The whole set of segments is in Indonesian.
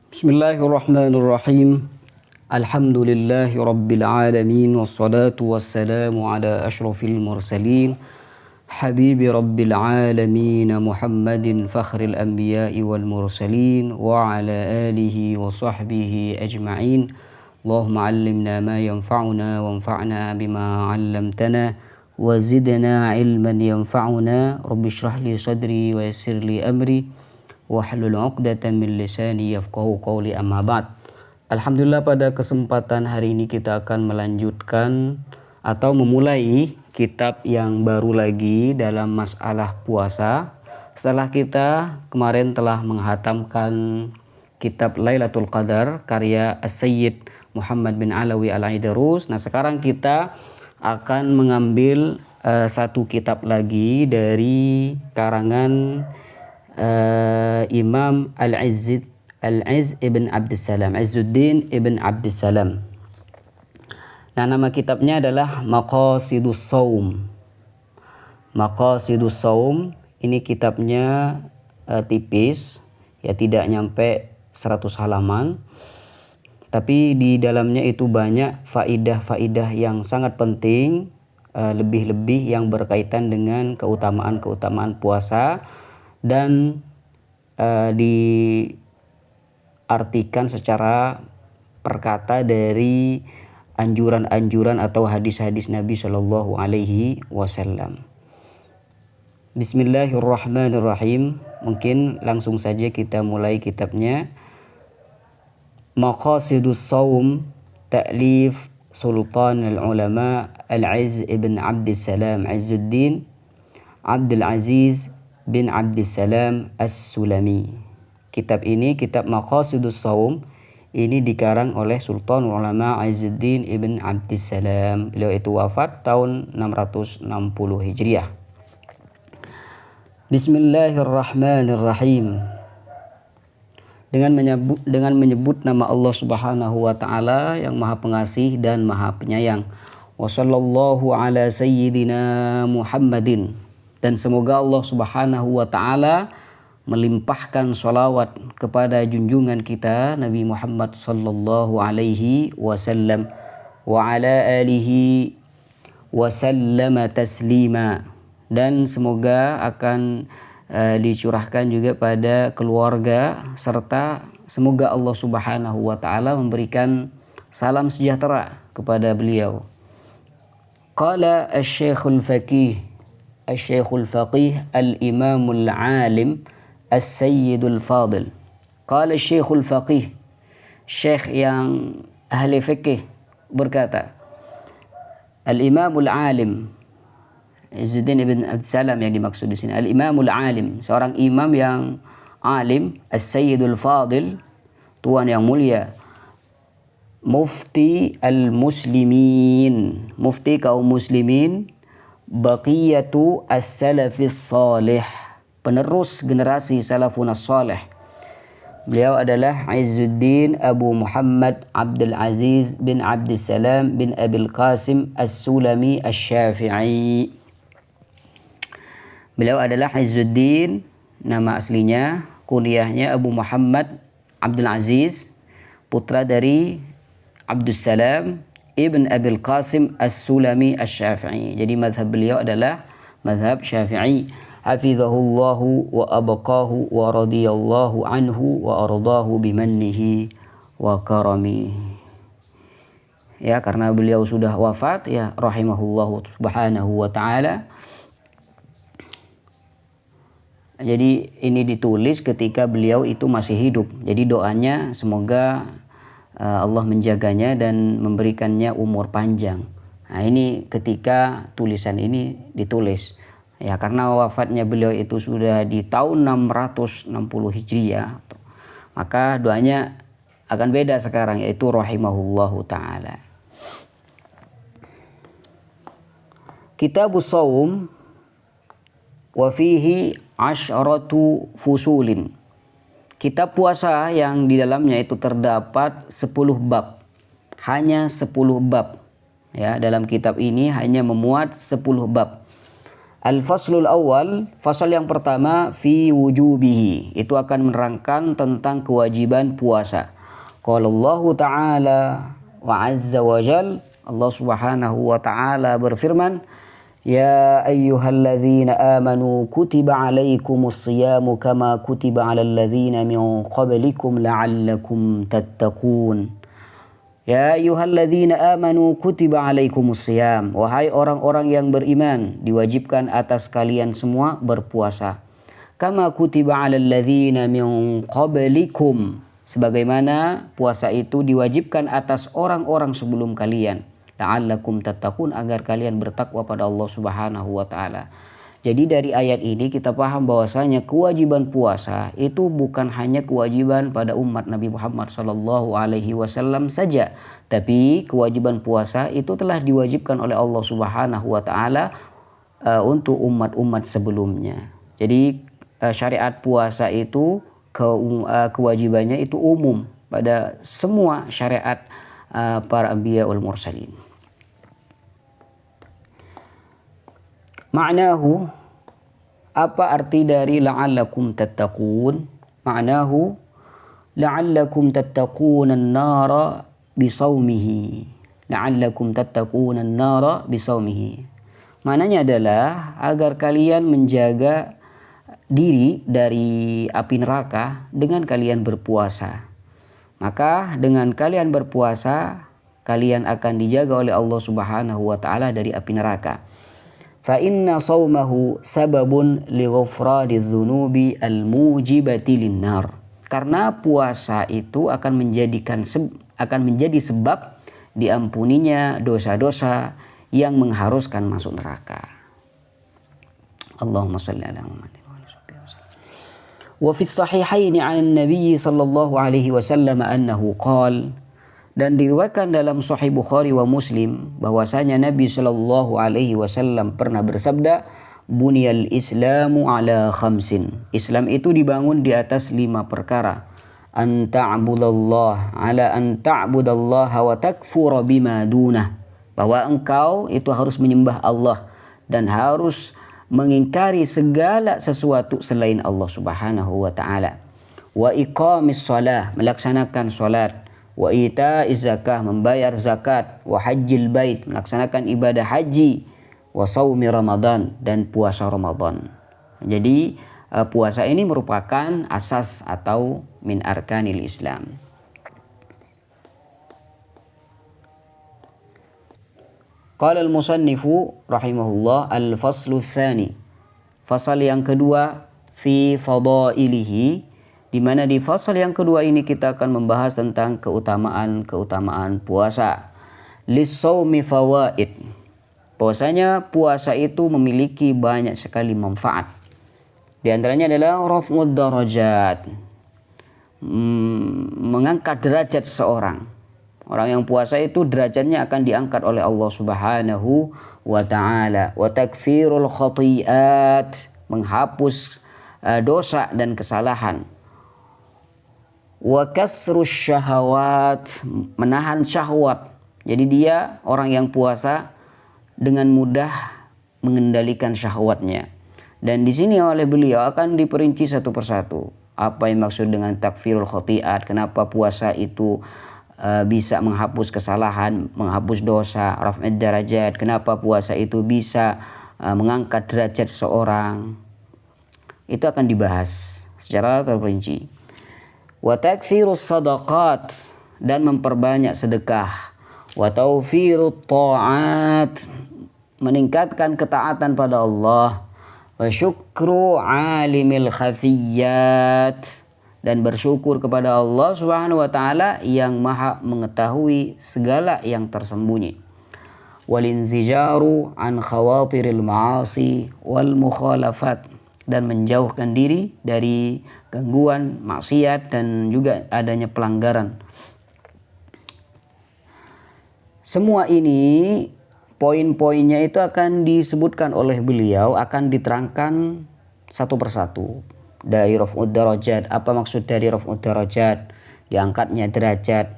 Bismillahirrahmanirrahim. Alhamdulillahi rabbil alamin wassalatu wassalamu ala asyrafil mursalin habibi rabbil alamin Muhammadin fakhril anbiya'i wal mursalin wa ala alihi wa sahbihi ajma'in. Allahumma 'allimna ma yanfa'una wanfa'na bima 'allamtana wa zidna 'ilman yanfa'una. Rabbi shrah li sadri wa yassir li amri wahlul 'uqdatam min lisani yafqahu qawli, amma ba'd. Alhamdulillah, pada kesempatan hari ini kita akan melanjutkan atau memulai kitab yang baru lagi dalam masalah puasa. Setelah kita kemarin telah menghatamkan kitab Lailatul Qadar karya As-Sayyid Muhammad bin Alawi Al-Aidarus. Nah, sekarang kita akan mengambil satu kitab lagi dari karangan Imam Al-Izz ibn Abdussalam, Izzuddin ibn Abdussalam. Nah, nama kitabnya adalah Maqasidus Shaum. Maqasidus Shaum ini kitabnya tipis, ya tidak nyampe 100 halaman. Tapi di dalamnya itu banyak faidah-faidah yang sangat penting, lebih-lebih yang berkaitan dengan keutamaan-keutamaan puasa, dan diartikan secara perkata dari anjuran-anjuran atau hadis-hadis Nabi Shallallahu Alaihi Wasallam. Bismillahirrahmanirrahim. Mungkin langsung saja kita mulai kitabnya. Maqasidus Shaum, ta'lif Sultan al-Ulama Al-Izz ibn Abdussalam Izzuddin Abdul Aziz bin Abdussalam As-Sulami. Kitab ini, kitab Maqasidus Shaum, ini dikarang oleh Sultan Ulama Izzuddin ibn Abdussalam. Beliau itu wafat tahun 660 Hijriah. Bismillahirrahmanirrahim. Dengan menyebut nama Allah Subhanahu wa taala yang Maha Pengasih dan Maha Penyayang. Wa sallallahu ala sayyidina Muhammadin. Dan semoga Allah Subhanahu wa ta'ala melimpahkan sholawat kepada junjungan kita Nabi Muhammad sallallahu alaihi wasallam wa ala alihi wasallama taslima. Dan semoga akan dicurahkan juga pada keluarga, serta semoga Allah Subhanahu wa ta'ala memberikan salam sejahtera kepada beliau. Qala asy-Syekhul Faqih Al-Syekhul Faqih Al-Imamul Alim As-Sayyidul Fadil. Qala Syekhul Faqih, Syekh yang ahli fikih, berkata, Al-Imamul Alim, Izzuddin ibn Abdussalam yang dimaksud di sini. Al-Imamul Alim, seorang imam yang alim. As-Sayyidul Fadil, tuan yang mulia. Mufti al-Muslimin, mufti kaum muslimin. Baqiyatu as-salafis salih, penerus generasi salafun as-salih. Beliau adalah Izzuddin Abu Muhammad Abdul Aziz bin Abdussalam bin Abil Qasim As-Sulami Asy-Syafi'i. Beliau adalah Izzuddin, nama aslinya, kunyahnya Abu Muhammad Abdul Aziz, putra dari Abdussalam Ibn Abil Qasim As-Sulami Asy-Syafi'i. Jadi mazhab beliau adalah mazhab Syafi'i. Hafizahullahu wa abaqahu wa radiyallahu anhu wa ardahu bimannihi wa karami. Ya, karena beliau sudah wafat, ya rahimahullahu subhanahu wa ta'ala. Jadi ini ditulis ketika beliau itu masih hidup. Jadi doanya semoga Allah menjaganya dan memberikannya umur panjang. Nah, ini ketika tulisan ini ditulis. Ya, karena wafatnya beliau itu sudah di tahun 660 Hijriah. Maka doanya akan beda sekarang, yaitu rahimahullahu ta'ala. Kitabus Shaum wa fihi asyratu fusulin. Kitab puasa yang di dalamnya itu terdapat 10 bab. Hanya 10 bab. Ya, dalam kitab ini hanya memuat 10 bab. Al-faslul awal, fasal yang pertama fi wujubihi, itu akan menerangkan tentang kewajiban puasa. Qala Allah Ta'ala wa azza wa jal, Allah Subhanahu wa Ta'ala berfirman, Ya ayyuhalladzina amanu kutiba alaikumus siyamu kama kutiba alal ladzina min qablikum la'allakum tattaqun. Ya ayyuhalladzina amanu kutiba alaikumus siyam. Wahai orang-orang yang beriman, diwajibkan atas kalian semua berpuasa. Kama kutiba alal ladzina min qablikum. Sebagaimana puasa itu diwajibkan atas orang-orang sebelum kalian. La'allakum tattaqun, agar kalian bertakwa pada Allah Subhanahu wa taala. Jadi dari ayat ini kita paham bahwasanya kewajiban puasa itu bukan hanya kewajiban pada umat Nabi Muhammad SAW saja, tapi kewajiban puasa itu telah diwajibkan oleh Allah Subhanahu wa taala untuk umat-umat sebelumnya. Jadi syariat puasa itu kewajibannya itu umum pada semua syariat para anbiya wal mursalin. Ma'nahu, apa arti dari la'allakum tattaqun? Ma'nahu la'allakum tattaquna an-nara bisawmihi. La'allakum tattaquna an-nara bisawmihi. Maknanya adalah agar kalian menjaga diri dari api neraka dengan kalian berpuasa. Maka dengan kalian berpuasa, kalian akan dijaga oleh Allah Subhanahu wa taala dari api neraka. Fa inna shaumahu sababun li ghufrani dzunubi al-mujibati lin-nar. Karena puasa itu akan menjadi sebab diampuninya dosa-dosa yang mengharuskan masuk neraka. Allahumma shalli ala Muhammad wa ala alihi wasallam. Wa fi sahihaini 'an Nabi sallallahu alaihi wasallam annahu qala, dan diriwayatkan dalam Sahih Bukhari wa Muslim bahwasanya Nabi Shallallahu Alaihi Wasallam pernah bersabda, Bunyal Islamu ala khamsin. Islam itu dibangun di atas 5 perkara. An ta'budallah ala an ta'budallah wa takfura bima dunah. Bahwa engkau itu harus menyembah Allah dan harus mengingkari segala sesuatu selain Allah Subhanahu wa taala. Wa iqamis shalah, melaksanakan salat. Wa ita'iz zakah, membayar zakat. Wa hajjil bait, melaksanakan ibadah haji. Wa shaumi Ramadan, dan puasa Ramadan. Jadi puasa ini merupakan asas atau min arkanil Islam. Qala al-musannifu rahimahullah al-faslu tsani. Fasal yang kedua fi fadailihi, di mana di fasal yang kedua ini kita akan membahas tentang keutamaan puasa. Lis-shaumi fawaid. Bahwasanya puasa itu memiliki banyak sekali manfaat. Di antaranya adalah raf'ud darajat. Mengangkat derajat seseorang. Orang yang puasa itu derajatnya akan diangkat oleh Allah Subhanahu wa taala. Wa takfirul khati'at, menghapus dosa dan kesalahan. Wa kasrus syahawat, menahan syahwat. Jadi dia orang yang puasa dengan mudah mengendalikan syahwatnya. Dan di sini oleh beliau akan diperinci satu persatu. Apa yang maksud dengan takfirul khati'at? Kenapa puasa itu bisa menghapus kesalahan, menghapus dosa, raf'id darajat? Kenapa puasa itu bisa mengangkat derajat seorang? Itu akan dibahas secara terperinci. Wa taktsirus sadaqat, dan memperbanyak sedekah. Wa tawfirut ta'at, meningkatkan ketaatan pada Allah. Wa syukru alimil khafiyat, dan bersyukur kepada Allah Subhanahu wa taala yang Maha mengetahui segala yang tersembunyi. Wal inzijaru an khawatiril ma'asi wal mukhalafat, dan menjauhkan diri dari gangguan, maksiat, dan juga adanya pelanggaran. Semua ini poin-poinnya itu akan disebutkan oleh beliau, akan diterangkan satu persatu. Dari raf'ud darajat, apa maksud dari raf'ud darajat? Diangkatnya derajat.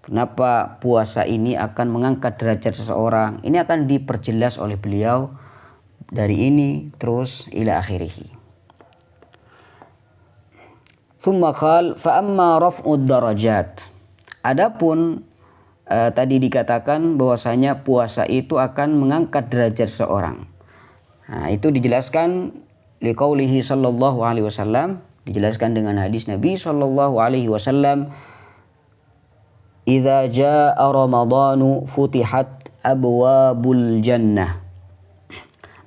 Kenapa puasa ini akan mengangkat derajat seseorang? Ini akan diperjelas oleh beliau dari ini terus ila akhirih. Tsumma qala fa amma raf'ud darajat. Adapun tadi dikatakan bahwasanya puasa itu akan mengangkat derajat seorang. Nah, itu dijelaskan liqaulihi sallallahu alaihi wasallam, dijelaskan dengan hadis Nabi sallallahu alaihi wasallam, "Idza jaa Ramadhanu futihat abwabul jannah."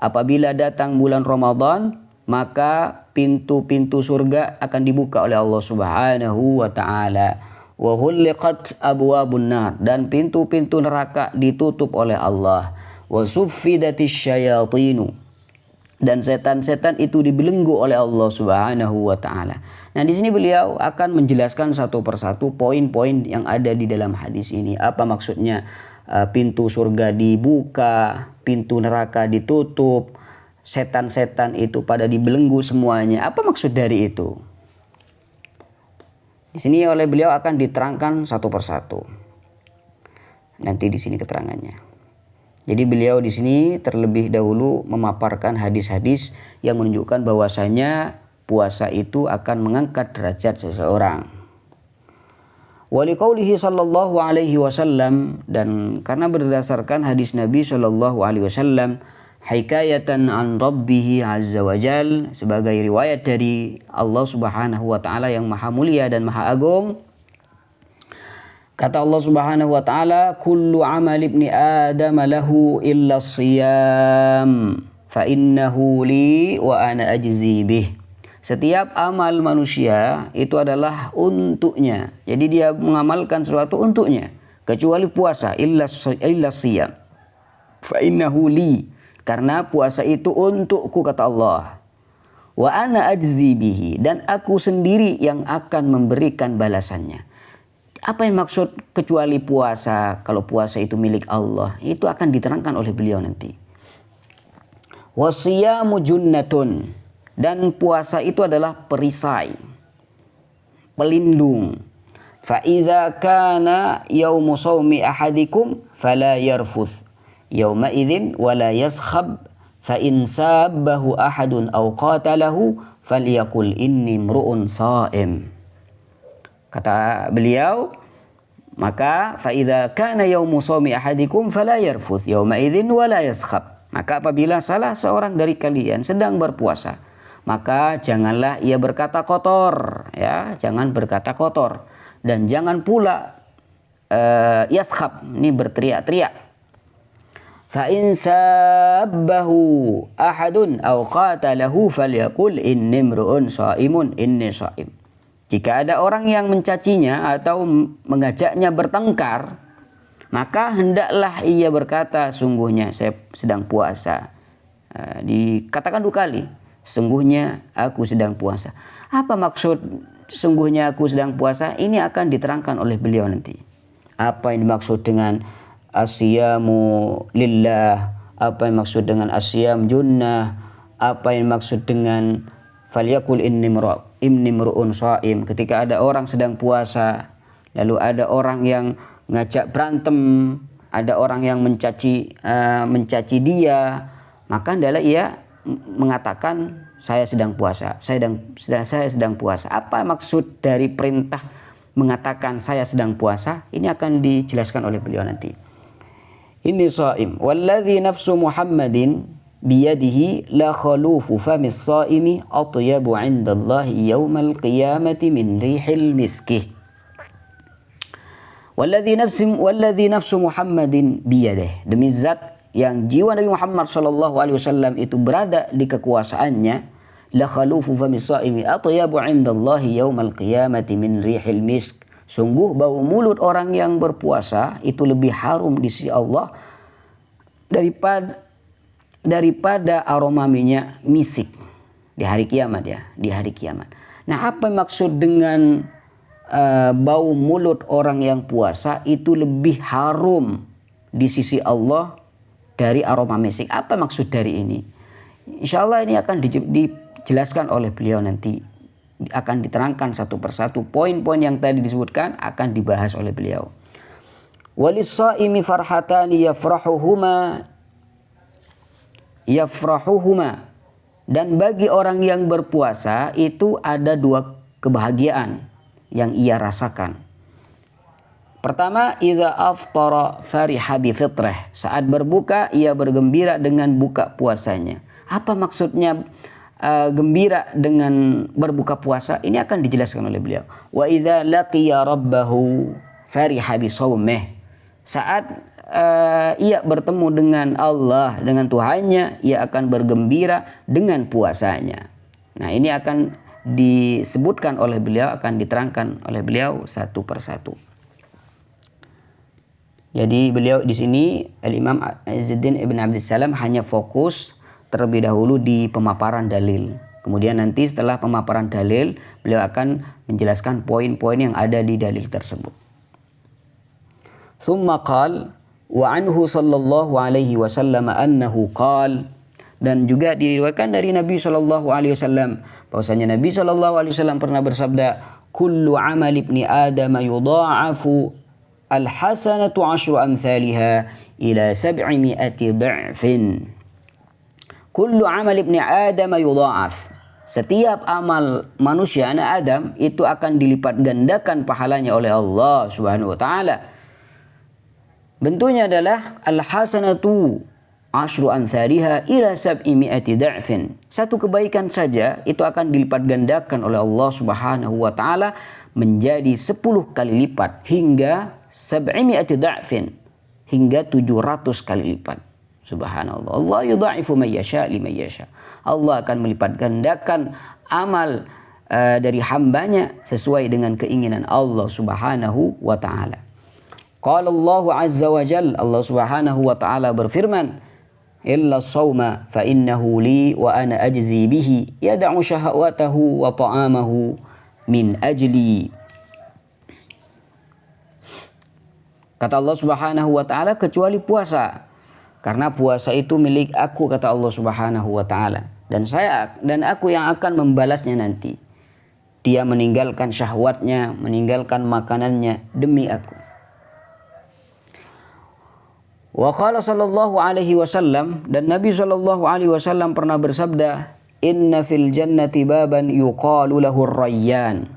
Apabila datang bulan Ramadan, maka pintu-pintu surga akan dibuka oleh Allah Subhanahu wa taala. Wa ghulliqat abwabun nar, dan pintu-pintu neraka ditutup oleh Allah. Wa suffidatis syayatinu, dan setan-setan itu dibelenggu oleh Allah Subhanahu wa taala. Nah, di sini beliau akan menjelaskan satu persatu poin-poin yang ada di dalam hadis ini. Apa maksudnya pintu surga dibuka, pintu neraka ditutup, setan-setan itu pada dibelenggu semuanya. Apa maksud dari itu? Di sini oleh beliau akan diterangkan satu persatu. Nanti di sini keterangannya. Jadi beliau di sini terlebih dahulu memaparkan hadis-hadis yang menunjukkan bahwasanya puasa itu akan mengangkat derajat seseorang. Wa liqaulihi sallallahu alaihi wasallam, dan karena berdasarkan hadis Nabi sallallahu alaihi wasallam, hikayatan an rabbih azza wajal, sebagai riwayat dari Allah Subhanahu wa taala yang maha mulia dan maha agung. Kata Allah Subhanahu wa taala, "Kullu 'amali ibni Adam lahu illa shiyam, fa innahu li wa ana ajzi bih." Setiap amal manusia itu adalah untuknya. Jadi dia mengamalkan sesuatu untuknya, kecuali puasa, illa shiyam. Fa innahu li, karena puasa itu untukku, kata Allah. Wa ana ajzi bihi, dan aku sendiri yang akan memberikan balasannya. Apa yang maksud kecuali puasa? Kalau puasa itu milik Allah, itu akan diterangkan oleh beliau nanti. Wasiyamu junnatun, dan puasa itu adalah perisai, pelindung. Fa idza kana yaumu shaumi ahadikum fala yarfuth yauma idzin wala yaskhab, fa in sabbahu ahadun aw qatalahu falyaqul inni mru'un shaim. Kata beliau, maka fa idza kana yaumu shaumi ahadikum fala yarfuth yauma idzin wala yaskhab. Maka apabila salah seorang dari kalian sedang berpuasa, maka janganlah ia berkata kotor, ya, jangan berkata kotor, dan jangan pula yaskhab, ini berteriak-teriak. Fa in sabbahu ahadun aw qatalahu falyaqul inni mru'un shaimun inni shaim. Jika ada orang yang mencacinya atau mengajaknya bertengkar, maka hendaklah ia berkata, sungguhnya saya sedang puasa. Dikatakan 2 kali, sungguhnya aku sedang puasa. Apa maksud sungguhnya aku sedang puasa? Ini akan diterangkan oleh beliau nanti. Apa yang dimaksud dengan asyamu lillah, apa yang maksud dengan asyam junnah, apa yang maksud dengan falyakul inni mru'un shaim. Ketika ada orang sedang puasa, lalu ada orang yang ngajak berantem, ada orang yang mencaci dia, maka hendaklah ia mengatakan saya sedang puasa, saya sedang puasa. Apa maksud dari perintah mengatakan saya sedang puasa? Ini akan dijelaskan oleh beliau nanti. Inni shaim walladzi nafsu Muhammadin biyadihi la khalufu famis shaimi atyabu 'indallahi yaumal qiyamati min rihil miski. Walladzi nafsu Muhammadin biyadihi, demi zat yang jiwa Nabi Muhammad sallallahu alaihi wasallam itu berada di kekuasaannya, la khalufu famis shaimi atyabu 'indallahi yaumal qiyamati min rihil misk. Sungguh bau mulut orang yang berpuasa itu lebih harum di sisi Allah daripada aroma minyak misik di hari kiamat, ya, di hari kiamat. Nah, apa maksud dengan bau mulut orang yang puasa itu lebih harum di sisi Allah dari aroma misik? Apa maksud dari ini? Insya Allah ini akan dijelaskan oleh beliau nanti. Akan diterangkan satu persatu, poin-poin yang tadi disebutkan akan dibahas oleh beliau. Walis-shaimi farhatani yafrahuhuma yafrahuhuma, dan bagi orang yang berpuasa itu ada dua kebahagiaan yang ia rasakan. Pertama, idza aftara fariha bi fitrah. Saat berbuka ia bergembira dengan buka puasanya. Apa maksudnya gembira dengan berbuka puasa? Ini akan dijelaskan oleh beliau. Wa idza laqiya rabbahu fariha bi shaumih. Saat ia bertemu dengan Allah, dengan Tuhannya, ia akan bergembira dengan puasanya. Nah, ini akan disebutkan oleh beliau, akan diterangkan oleh beliau satu persatu. Jadi beliau di sini Al-Imam Izzuddin Ibn Abdussalam hanya fokus terlebih dahulu di pemaparan dalil. Kemudian nanti setelah pemaparan dalil, beliau akan menjelaskan poin-poin yang ada di dalil tersebut. Tsumma qala wa anhu sallallahu alaihi wasallam annahu qala, dan juga diriwayatkan dari Nabi sallallahu alaihi wasallam bahwasanya Nabi sallallahu alaihi wasallam pernah bersabda, kullu amal ibni adam yudha'afu al-hasanatu 'ashru amsalha ila 700 dha'fin. Kullu amal ibni adam yudha'af. Setiap amal manusia anak Adam itu akan dilipat gandakan pahalanya oleh Allah Subhanahu wa taala. Bentuknya adalah al-hasanatu 'ashru amsalha ila 700 dha'fin. Satu kebaikan saja itu akan dilipat gandakan oleh Allah Subhanahu wa taala menjadi 10 kali lipat hingga 700 dha'fin, hingga 700 kali lipat. Subhanallah. Allah yudha'ifu man yasha liman yasha. Allah akan melipat gandakan amal dari hambanya sesuai dengan keinginan Allah Subhanahu wa taala. Qala Allah azza wa jalla, Allah Subhanahu wa taala berfirman, illa as-sawma fa innahu li wa ana ajzi bihi yad'u shahawatahu wa ta'amahu min ajli. Kata Allah Subhanahu wa taala, kecuali puasa. Karena puasa itu milik aku, kata Allah Subhanahu wa taala. Dan aku yang akan membalasnya nanti. Dia meninggalkan syahwatnya, meninggalkan makanannya demi aku. Wa qala sallallahu alaihi wasallam, dan Nabi sallallahu alaihi wasallam pernah bersabda, inna fil jannati baban yuqalu lahu ar-rayyan.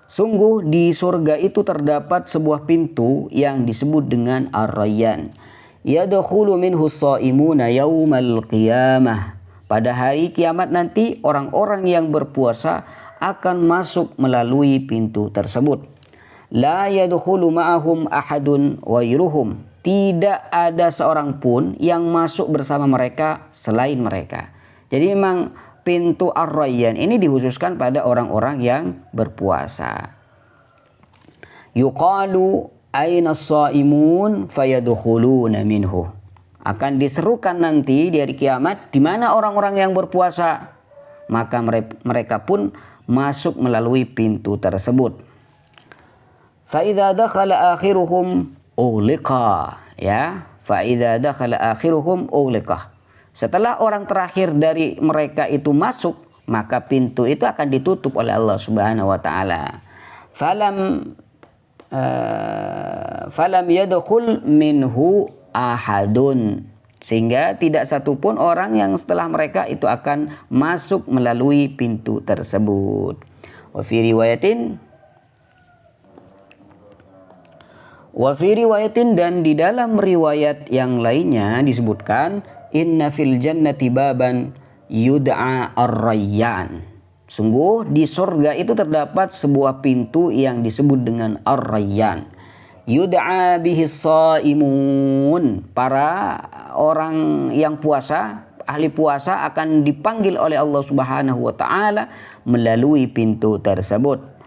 Sungguh di surga itu terdapat sebuah pintu yang disebut dengan Ar-Rayyan. Yadkhulu minhu as-shaimuna yaumal qiyamah. Pada hari kiamat nanti orang-orang yang berpuasa akan masuk melalui pintu tersebut. La yadkhulu ma'ahum ahadun ghairuhum. Tidak ada seorang pun yang masuk bersama mereka selain mereka. Jadi memang pintu Ar-Rayyan ini dikhususkan pada orang-orang yang berpuasa. Yuqalu aina as-shaimun fayadkhuluna minhu. Akan diserukan nanti di hari kiamat, di mana orang-orang yang berpuasa, maka mereka pun masuk melalui pintu tersebut. Fa idza dakhala akhiruhum ughliqa, ya. Fa idza dakhala akhiruhum ughliqa. Setelah orang terakhir dari mereka itu masuk, maka pintu itu akan ditutup oleh Allah Subhanahu wa taala. Falam yadkhul minhu ahadun. Sehingga tidak satupun orang yang setelah mereka itu akan masuk melalui pintu tersebut. Wa fi riwayatin, dan di dalam riwayat yang lainnya disebutkan, inna fil jannati baban yud'a ar-rayyan. Sungguh di surga itu terdapat sebuah pintu yang disebut dengan ar-rayyan. Yud'a bihi shaimun. Para orang yang puasa, ahli puasa akan dipanggil oleh Allah Subhanahu wa taala melalui pintu tersebut.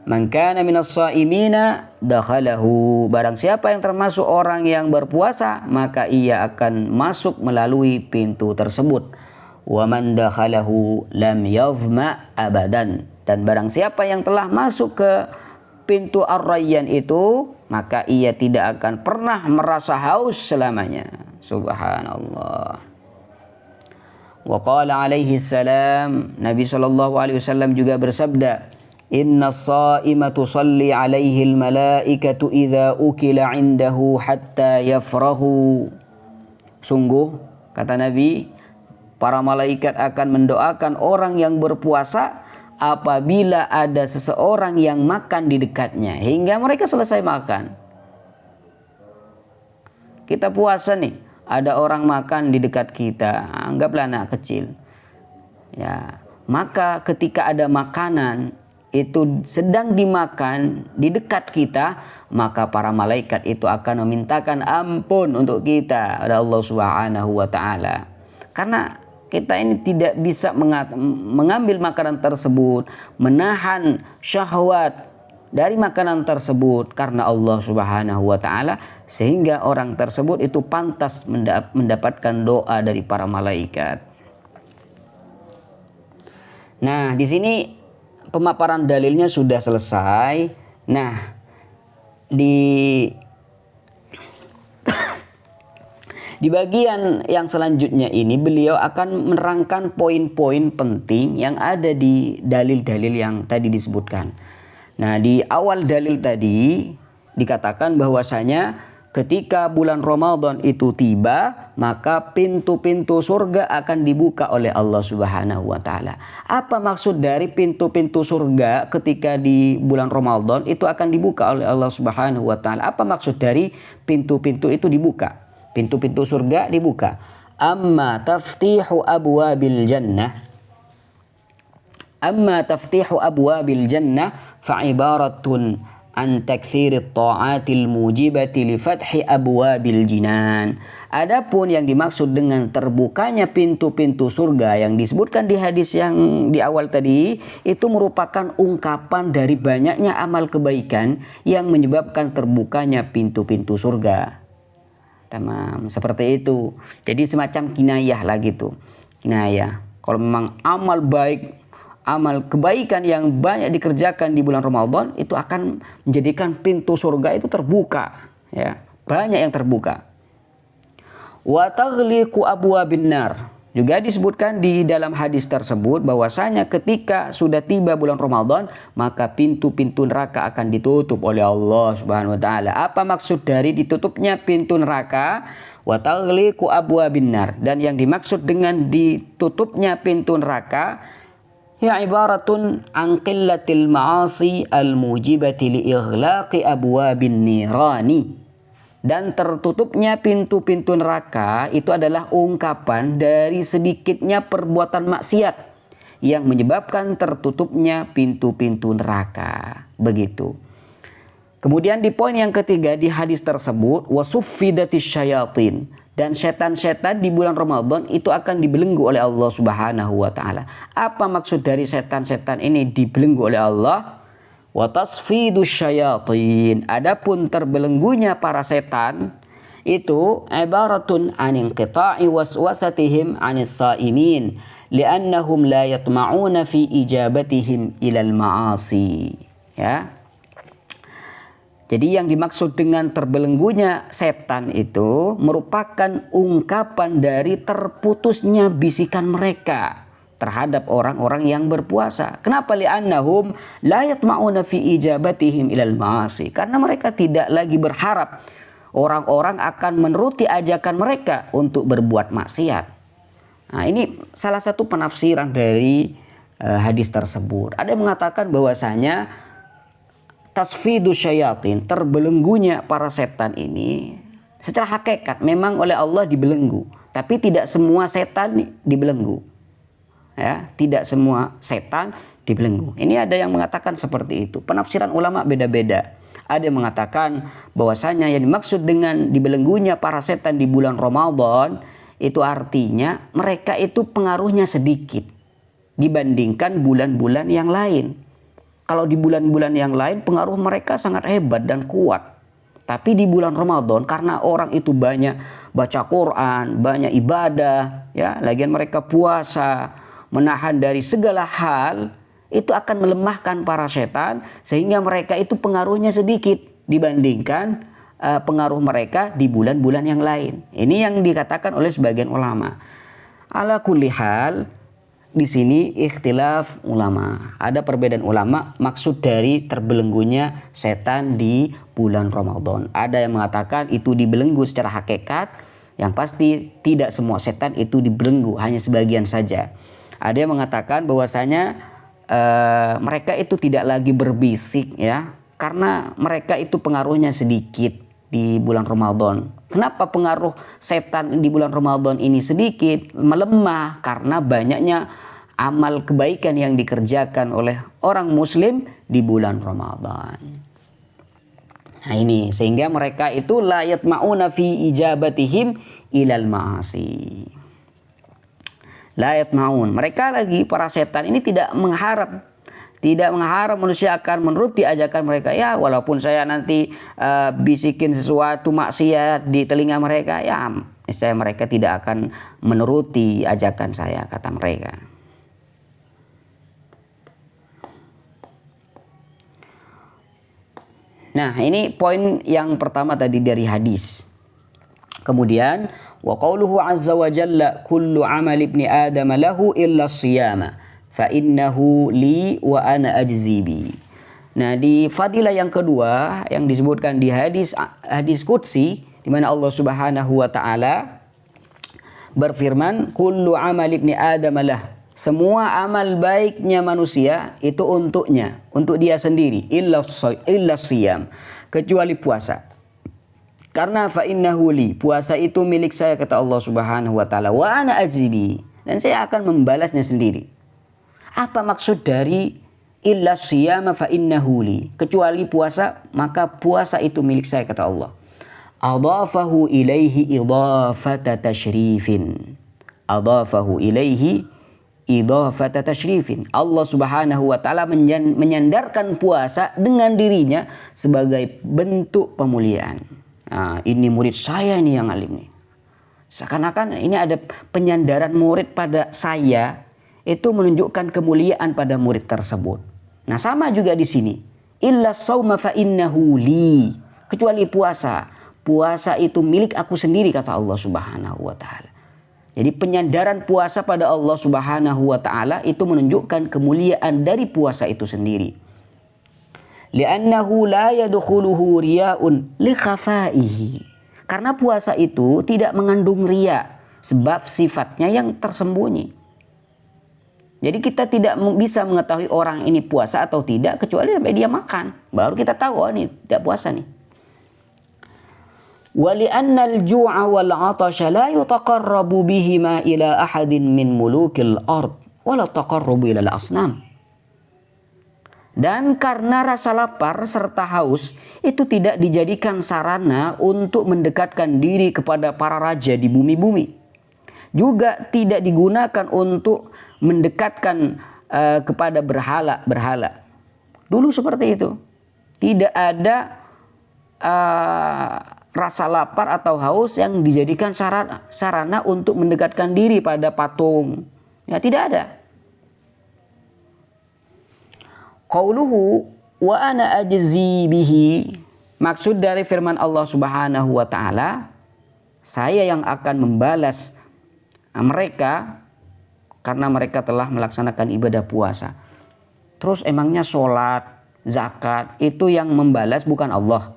Man kana minas shaimina dakhalahu. Barang siapa yang termasuk orang yang berpuasa, maka ia akan masuk melalui pintu tersebut. Wa man dakhalahu lam yazma abadan. Dan barang siapa yang telah masuk ke pintu Ar-Rayyan itu, maka ia tidak akan pernah merasa haus selamanya. Subhanallah. Wa qala alaihi salam, Nabi sallallahu alaihi wasallam juga bersabda, inna as-saima tusalli alaihi al-malaikatu idza ukila indahu hatta yafrahu. Sungguh Kata Nabi, para malaikat akan mendoakan orang yang berpuasa apabila ada seseorang yang makan di dekatnya hingga mereka selesai makan. Kita puasa nih, ada orang makan di dekat kita, anggaplah anak kecil. Ya, maka ketika ada makanan itu sedang dimakan di dekat kita, maka para malaikat itu akan memintakan ampun untuk kita kepada Allah Subhanahu wa taala. Karena kita ini tidak bisa mengambil makanan tersebut, menahan syahwat dari makanan tersebut karena Allah Subhanahu wa taala, sehingga orang tersebut itu pantas mendapatkan doa dari para malaikat. Nah, di sini pemaparan dalilnya sudah selesai. Nah, di bagian yang selanjutnya ini beliau akan menerangkan poin-poin penting yang ada di dalil-dalil yang tadi disebutkan. Nah, di awal dalil tadi dikatakan bahwasanya ketika bulan Ramadan itu tiba, maka pintu-pintu surga akan dibuka oleh Allah Subhanahu wa taala. Apa maksud dari pintu-pintu surga ketika di bulan Ramadan itu akan dibuka oleh Allah Subhanahu wa taala? Apa maksud dari pintu-pintu itu dibuka? Pintu-pintu surga dibuka. Amma taftihu abwabil jannah. Amma taftihu abwabil jannah fa'ibaratun an taktsirit ta'atil mujibati li fathi abwabil jinan. Adapun yang dimaksud dengan terbukanya pintu-pintu surga yang disebutkan di hadis yang di awal tadi, itu merupakan ungkapan dari banyaknya amal kebaikan yang menyebabkan terbukanya pintu-pintu surga. Tamam, seperti itu. Jadi semacam kinayah lah gitu. Kinayah. Kalau memang amal baik, amal kebaikan yang banyak dikerjakan di bulan Ramadan itu akan menjadikan pintu surga itu terbuka, ya. Banyak yang terbuka. Wa taghliqu abwabin nar. Juga disebutkan di dalam hadis tersebut bahwasanya ketika sudah tiba bulan Ramadan, maka pintu-pintu neraka akan ditutup oleh Allah Subhanahu wa taala. Apa maksud dari ditutupnya pintu neraka? Wa taghliqu abwabin nar. Dan yang dimaksud dengan ditutupnya pintu neraka ya ibaratun an qillatil ma'asi al-mujibati li ighlaqi abwabin nirani. Dan tertutupnya pintu-pintu neraka itu adalah ungkapan dari sedikitnya perbuatan maksiat yang menyebabkan tertutupnya pintu-pintu neraka. Begitu. Kemudian di poin yang ketiga di hadis tersebut, wasuffidatis syayatin. Dan setan-setan di bulan Ramadan itu akan dibelenggu oleh Allah Subhanahu wa taala. Apa maksud dari setan-setan ini dibelenggu oleh Allah? Wa tasfidus syayatin. Adapun terbelenggunya para setan itu ibaratun an inqita'i waswasatihim 'anis shaimin li'annahum la yatma'una fi ijabatihim ilal ma'asi. Ya. Jadi yang dimaksud dengan terbelenggunya setan itu merupakan ungkapan dari terputusnya bisikan mereka terhadap orang-orang yang berpuasa. Kenapa? Li'annahum la yatma'una fi ijabatihim ilal ma'asi. Karena mereka tidak lagi berharap orang-orang akan menuruti ajakan mereka untuk berbuat maksiat. Nah, ini salah satu penafsiran dari hadis tersebut. Ada yang mengatakan bahwasanya tasfidus syayatin, terbelenggunya para setan ini secara hakikat memang oleh Allah dibelenggu, tapi tidak semua setan dibelenggu. Ya, tidak semua setan dibelenggu. Ini ada yang mengatakan seperti itu. Penafsiran ulama beda-beda. Ada yang mengatakan bahwasanya yang dimaksud dengan dibelenggunya para setan di bulan Ramadan itu artinya mereka itu pengaruhnya sedikit dibandingkan bulan-bulan yang lain. Kalau di bulan-bulan yang lain pengaruh mereka sangat hebat dan kuat. Tapi di bulan Ramadan karena orang itu banyak baca Quran, banyak ibadah, ya, lagian mereka puasa, menahan dari segala hal, itu akan melemahkan para setan sehingga mereka itu pengaruhnya sedikit dibandingkan pengaruh mereka di bulan-bulan yang lain. Ini yang dikatakan oleh sebagian ulama. Ala kulli hal, di sini ikhtilaf ulama. Ada perbedaan ulama maksud dari terbelenggunya setan di bulan Ramadan. Ada yang mengatakan itu dibelenggu secara hakikat, Yang pasti tidak semua setan itu dibelenggu, hanya sebagian saja. Ada yang mengatakan bahwasanya mereka itu tidak lagi berbisik ya, karena mereka itu pengaruhnya sedikit di bulan Ramadan. Kenapa pengaruh setan di bulan Ramadan ini sedikit, melemah? Karena banyaknya amal kebaikan yang dikerjakan oleh orang muslim di bulan Ramadan. Nah ini sehingga mereka itu la yatma'una fi ijabatihim ilal ma'asi. La yatma'un. Mereka lagi para setan ini tidak mengharap manusia akan menuruti ajakan mereka. Ya walaupun saya nanti bisikin sesuatu maksiat di telinga mereka, ya niscaya mereka tidak akan menuruti ajakan saya, kata mereka. Nah, ini poin yang pertama tadi dari hadis. Kemudian wa qauluhu azza wa jalla kullu amal ibni adam lahu illa siyama fa innahu li wa ana ajzi bi. Nah, di fadilah yang kedua yang disebutkan di hadis qudsi di mana Allah Subhanahu wa taala berfirman kullu amal ibni adam lahu, semua amal baiknya manusia itu untuknya, untuk dia sendiri, illa siyam, kecuali puasa. Karena fa innahu li, puasa itu milik saya, kata Allah Subhanahu wa taala, wa ana ajzibi, dan saya akan membalasnya sendiri. Apa maksud dari illa siyam fa innahu li? Kecuali puasa, maka puasa itu milik saya, kata Allah. Adafahu ilaihi idafata tashrifin. Adafahu ilaihi idhafata tashrifin. Allah Subhanahu wa taala menyandarkan puasa dengan dirinya sebagai bentuk pemuliaan. Nah, ini murid saya ini yang alim nih. Seakan-akan ini ada penyandaran murid pada saya, itu menunjukkan kemuliaan pada murid tersebut. Nah, sama juga di sini. Illa shauma fa innahu li. Kecuali puasa. Puasa itu milik aku sendiri, kata Allah Subhanahu wa taala. Jadi penyandaran puasa pada Allah Subhanahu wa taala itu menunjukkan kemuliaan dari puasa itu sendiri. Li'annahu la yadkhuluhu riya'un li khafaihi. Karena puasa itu tidak mengandung riya, sebab sifatnya yang tersembunyi. Jadi kita tidak bisa mengetahui orang ini puasa atau tidak kecuali sampai dia makan, baru kita tahu, oh ini tidak puasa nih. وَلِأَنَّ الْجُوعَ وَالْعَطَشَ لَا يُتَقَرَّبُ بِهِمَا إِلَى أَحَدٍ مِّن مُلُوكِ الْأَرْضِ وَلَا تَقَرَّبُ إِلَى الْأَصْنَامِ. Dan karena rasa lapar serta haus itu tidak dijadikan sarana untuk mendekatkan diri kepada para raja di bumi-bumi. Juga tidak digunakan untuk mendekatkan kepada berhala-berhala. Dulu seperti itu. Tidak ada rasa lapar atau haus yang dijadikan sarana untuk mendekatkan diri pada patung. Ya, tidak ada. Qauluhu wa ana ajzi bihi, maksud dari firman Allah Subhanahu wa taala, saya yang akan membalas mereka karena mereka telah melaksanakan ibadah puasa. Terus emangnya sholat, zakat itu yang membalas bukan Allah?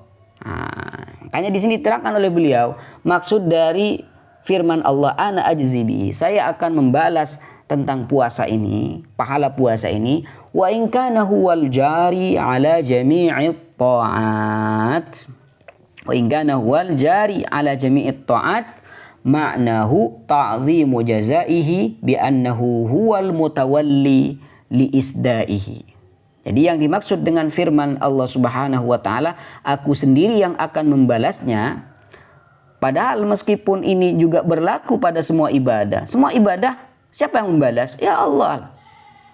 Makanya di sini diterangkan oleh beliau maksud dari firman Allah ana ajzi bihi, saya akan membalas tentang puasa ini, pahala puasa ini, wa in kana huwal jari ala jami'it ta'at, wa in kana huwal jari ala jami'it ta'at ma'nahu ta'zimu jazaihi bi annahu huwal mutawalli li isda'ihi. Jadi yang dimaksud dengan firman Allah Subhanahu wa taala, aku sendiri yang akan membalasnya. Padahal meskipun ini juga berlaku pada semua ibadah. Semua ibadah siapa yang membalas? Ya Allah.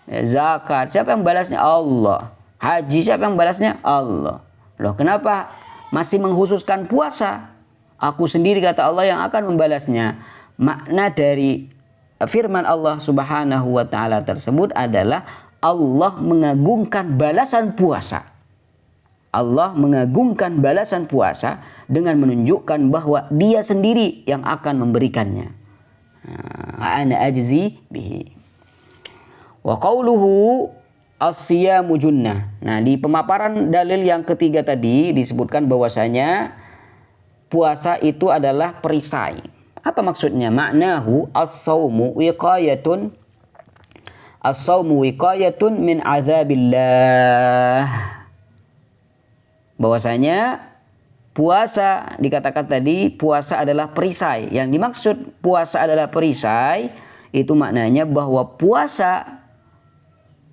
Ya, zakat siapa yang membalasnya? Allah. Haji siapa yang membalasnya? Allah. Loh, kenapa masih mengkhususkan puasa? Aku sendiri, kata Allah, yang akan membalasnya. Makna dari firman Allah Subhanahu wa taala tersebut adalah Allah mengagungkan balasan puasa. Allah mengagungkan balasan puasa dengan menunjukkan bahwa dia sendiri yang akan memberikannya. Ana ajzi bihi. Wa qauluhu as-siyamu junnah. Nah, di pemaparan dalil yang ketiga tadi disebutkan bahwasanya puasa itu adalah perisai Apa maksudnya? Ma'nahu as-sawmu wiqayatun min azabillah. Bahwasanya puasa, dikatakan tadi puasa adalah perisai. Yang dimaksud puasa adalah perisai itu maknanya bahwa puasa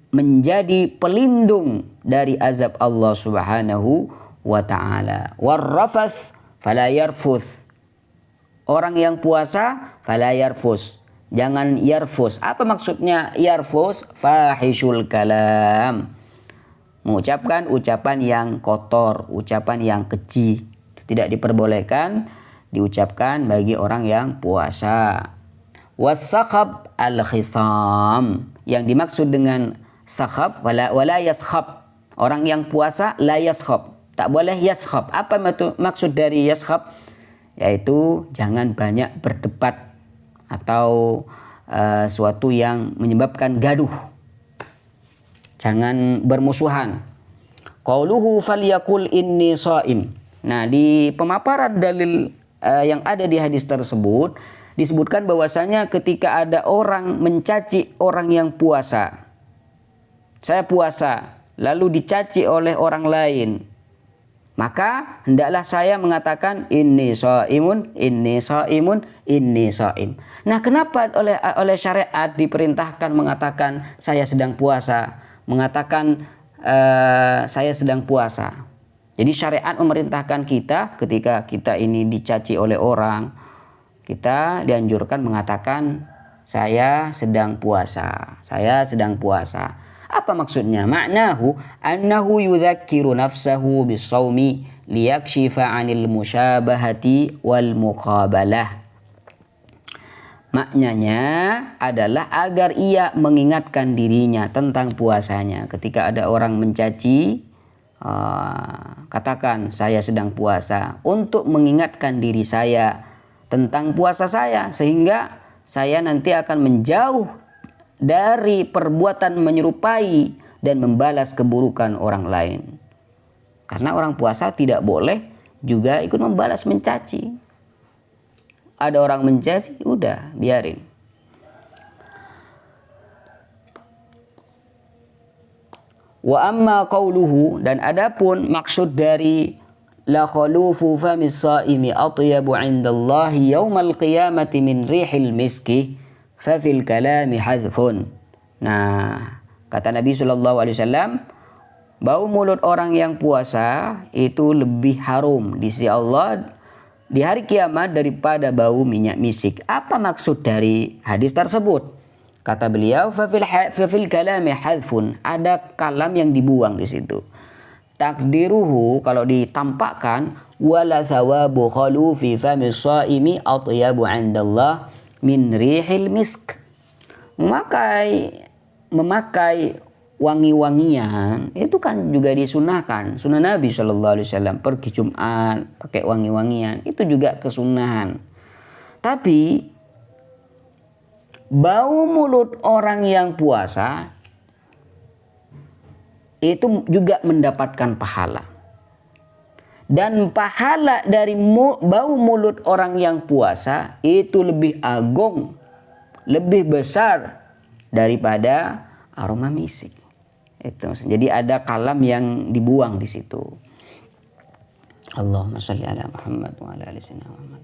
menjadi pelindung dari azab Allah Subhanahu wa ta'ala. Warrafath fala yarfuth. Orang yang puasa fala yarfus, jangan yarfus. Apa maksudnya yarfus? Fahishul kalam, mengucapkan ucapan yang kotor, ucapan yang keji. Tidak diperbolehkan diucapkan bagi orang yang puasa. Wasakhab al-khisam, yang dimaksud dengan sakhab wala yaskhab. Orang yang puasa la yaskhab, tak boleh yaskhab. Apa maksud dari yaskhab? Yaitu jangan banyak berdebat atau suatu yang menyebabkan gaduh. Jangan bermusuhan. Qauluhu falyaqul inni shaim. Nah, di pemaparan dalil yang ada di hadis tersebut disebutkan bahwasanya ketika ada orang mencaci orang yang puasa, saya puasa, lalu dicaci oleh orang lain, maka hendaklah saya mengatakan inni shaimun, inni shaimun, inni shaim. Nah, kenapa oleh syariat diperintahkan mengatakan saya sedang puasa, mengatakan saya sedang puasa? Jadi syariat memerintahkan kita ketika kita ini dicaci oleh orang, kita dianjurkan mengatakan saya sedang puasa, saya sedang puasa. Apa maksudnya? Ma'nahu annahu yudzakiru nafsahu bisawmi liyakshifa 'anil musyabahati wal muqabalah. Maknanya adalah agar ia mengingatkan dirinya tentang puasanya. Ketika ada orang mencaci, katakan saya sedang puasa, untuk mengingatkan diri saya tentang puasa saya, sehingga saya nanti akan menjauh dari perbuatan menyerupai dan membalas keburukan orang lain. Karena orang puasa tidak boleh juga ikut membalas mencaci. Ada orang mencaci, udah biarin. Wa amma qauluhu, dan adapun maksud dari la khalufu famis saimi atyabu 'indallahi yaumal qiyamati min rihil miski fafil kalami hadfun. Nah, kata Nabi SAW, bau mulut orang yang puasa itu lebih harum di sisi Allah di hari kiamat daripada bau minyak misik. Apa maksud dari hadis tersebut? Kata beliau, fafil kalami hadfun, ada kalam yang dibuang di situ. Takdiruhu, kalau ditampakkan, wala thawabu khalufi famis shaimi atyabu 'indallah min rihil misk. Memakai wangi-wangian itu kan juga disunahkan. Sunnah Nabi SAW, pergi Jumat pakai wangi-wangian itu juga kesunahan. Tapi bau mulut orang yang puasa itu juga mendapatkan pahala. Dan pahala dari bau mulut orang yang puasa itu lebih agung, lebih besar daripada aroma misik. Itu. Jadi ada kalam yang dibuang di situ. Allahumma shalli ala Muhammad wa ala ali sayyidina Muhammad.